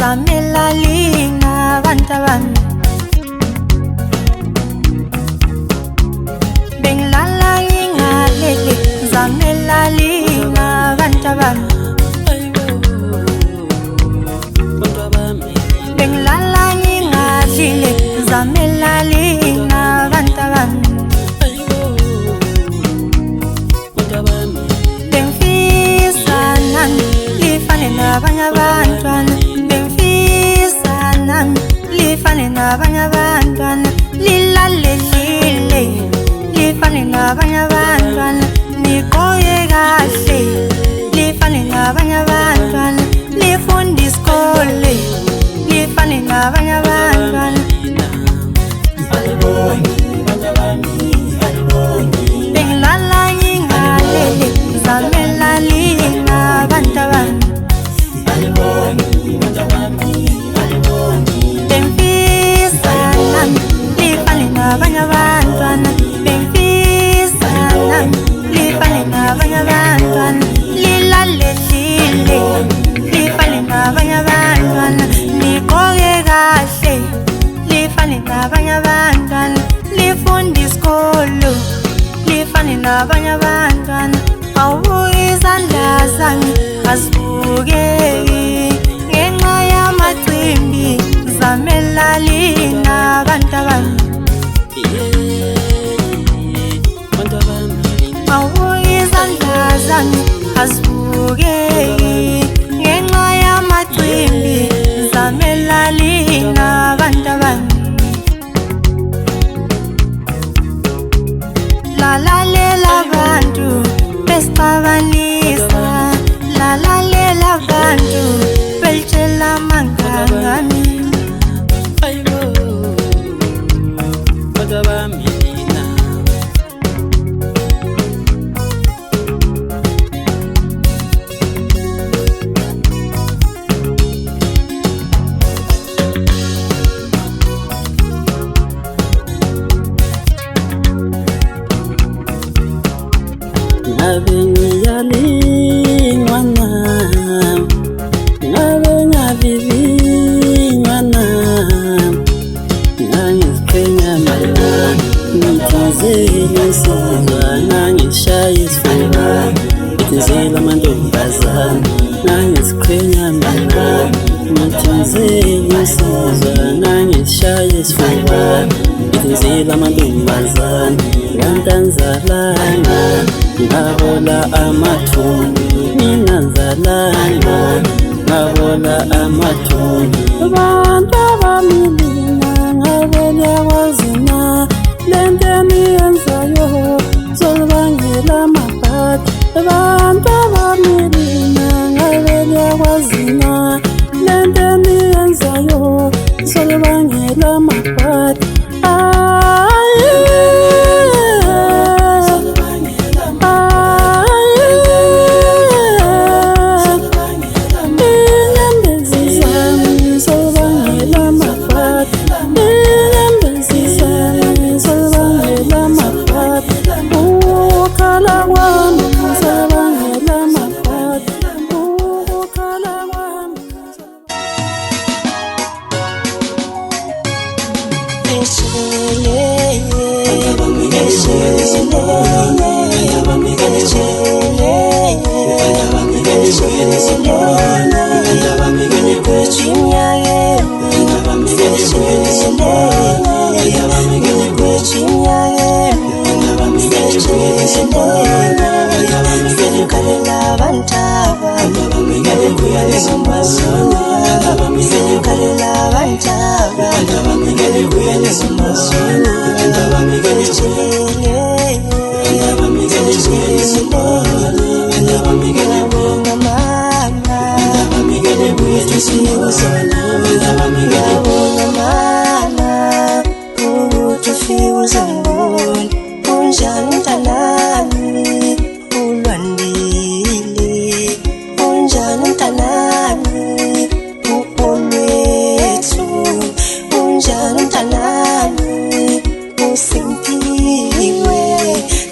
zamelalinga bantaban benglala ingalele zamelalinga bantaban benglala ingalele zamelalinga bantaban benfisanan lifane nabanye abantwana benfisanan lifane nabanye abantwana lilalelile lifane nabanye abantwana nikoye kahle lifane nabanye abantwana lifunda isikole lifane nabanye abantwana benglala ingalele zamelalinga bantaban benfisanan lifane nabanye abantwana benfisanan lifane nabanye abantwana lilalelile lifane nabanye abantwana nikoke kahle lifane nabanye abantwana lifunda isikolo lifane nabanye abantwana awubuke izandla zami azibukeki ngenxa yamacimbi zamelalinga bantaban awubuke izandla zami azibukeki ngenxa yamacimbi zamelalinga bantaban lalalela bantu besixabanisa lalalela bantu belitshela amangangami Ngabengiyalingwana ngabengavivinywana ngangiziqhenya mina ngithizile isizwa ngangishaya isifuba ngithizile amantombazane ngangiziqhenya mina ngithizile isizwa ngangishaya isifuba ngithizile amantombazane ngantanzalana ngabola amathumbu nginanzalana ngabola amathumbu abantu abamilina ngabona kwazina lento eniyenzayo solibangela amabhadi abantu abamilina ngabona kwazina lento eniyenzayo solibangela amabhadi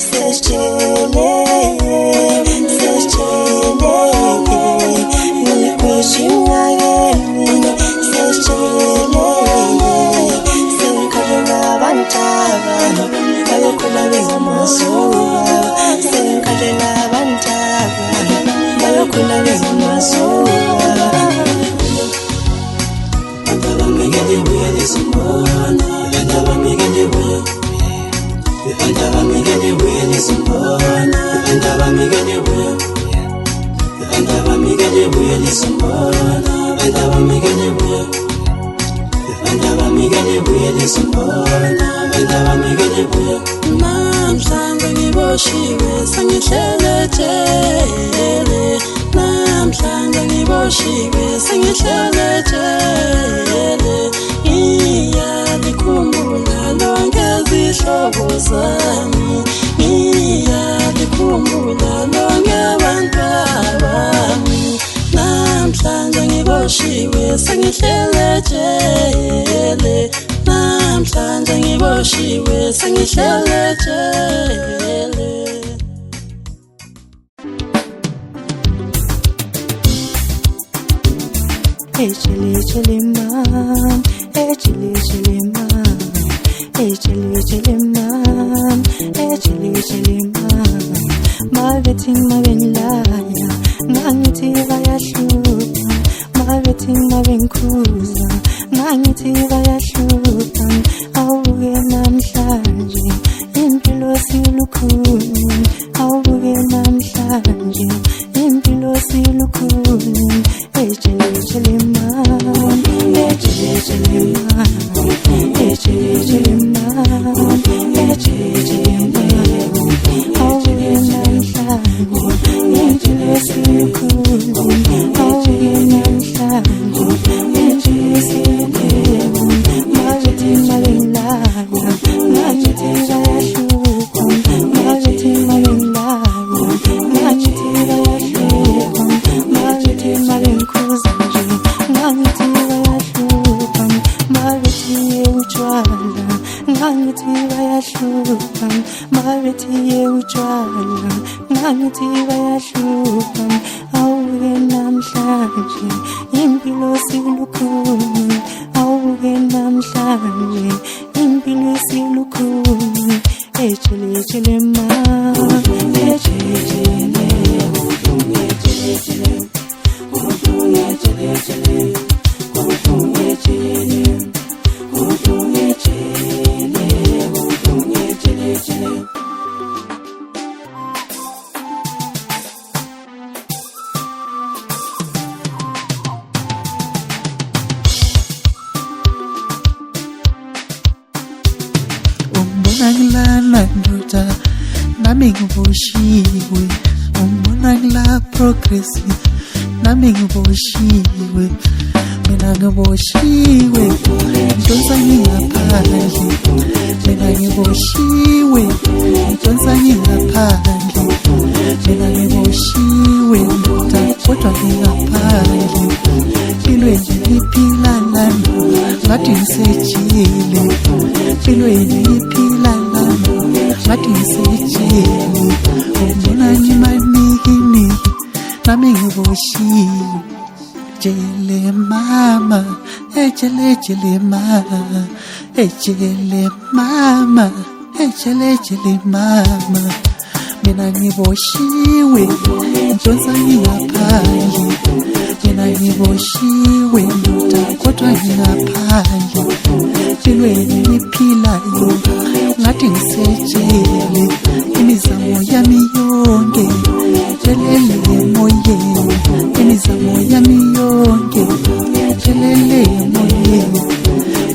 Sesjene, Namhlanje ngiboshiwe sengihlelejele namhlanje ngiboshiwe sengihlelejele iyalikhumbula lonke izihlobo zami iyalikhumbula lonke abantwabami namhlanje ngiboshiwe sengihlelejele namhlanje ngiboshiwe sengihlelejele Echele chele mam, echele chele mam, echele chele mam, echele chele mam. Maveting mavenilaya, ngangithi bayahlupa. Maveting mavenkhuza, ngangithi bayahlupa. Awubuke namhlanje, impilo silukhulu. Awubuke namhlanje, impilo silukhulu. Echele chele mam, echele chele mam, echele chele mam, echele chele mam. Awubuke namhlanje, impilo silukhulu. Awubuke namhlanje, impilo silukhulu. Mavethi mavenilaya, ngangithi bayahlupa. Mavethi mavenilaya, ngangithi bayahlupa. Mavethi mavenkhuza nje, ngangithi bayahlupa. Mavethi utshwala, ngangithi bayahlupa. Mavethi utshwala, ngangithi bayahlupa. Awubuke namhlanje, impilo silukhulu. Awubuke namhlanje, impilo silukhulu. Echele chele mam, echele chele, echele chele, echele chele, echele chele. Umbonakala ndoda nami ngiboshiwe umbonakala progressive nami ngiboshiwe mina ngiboshiwe ndonsa ngingaphandle mina ngiboshiwe ndonsa ngingaphandle mina ngiboshiwe ndoda kodwa ngingaphandle impilweni ngiphila lana ngathi ngisejele impilweni ngiphila lana ngathi ngisejele umbona ngimaningi nami ngiboshiwe jele mama ejele jele mama ejele mama ejele jele mama mina ngiboshiwe ndonsa ngingaphandle mina ngiboshiwe ndoda kodwa ngingaphandle impilweni ngiphilayo ngathi ngisejele imizamo yami yonke jelele emoyeni imizamo yami yonke jelele emoyeni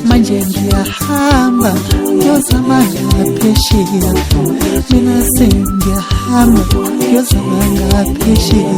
manje ngiyahamba ngiyozama ngaphesheya mina sengiyahamba ngiyozama ngaphesheya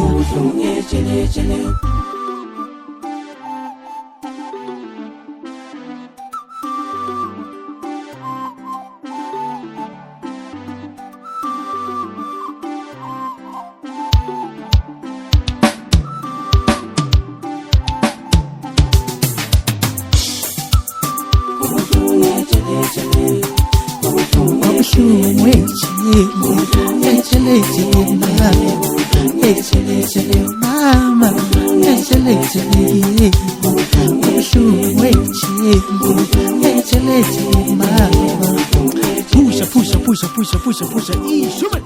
mama pusha ishube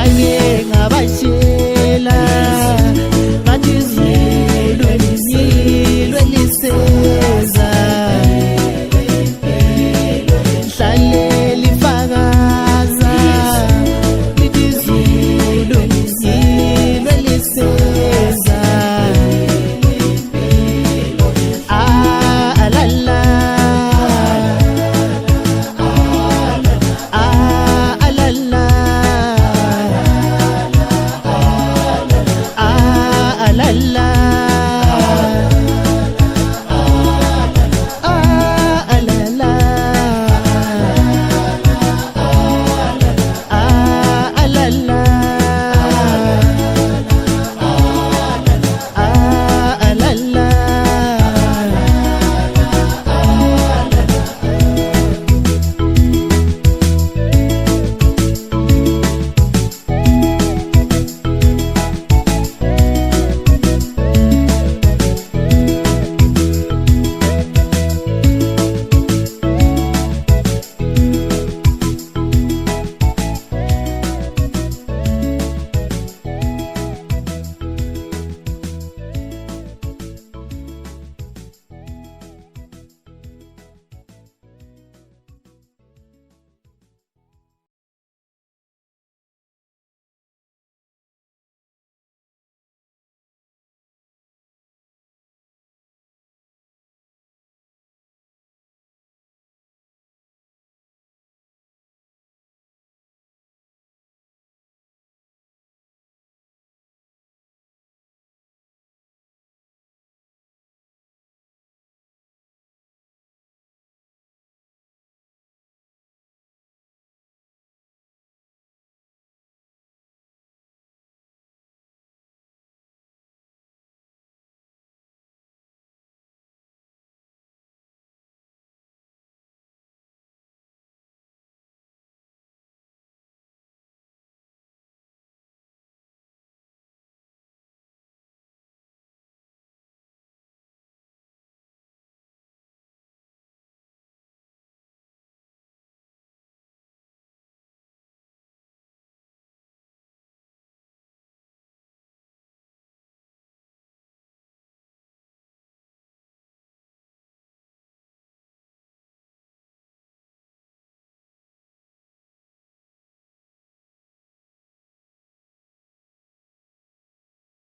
abanye ngabashe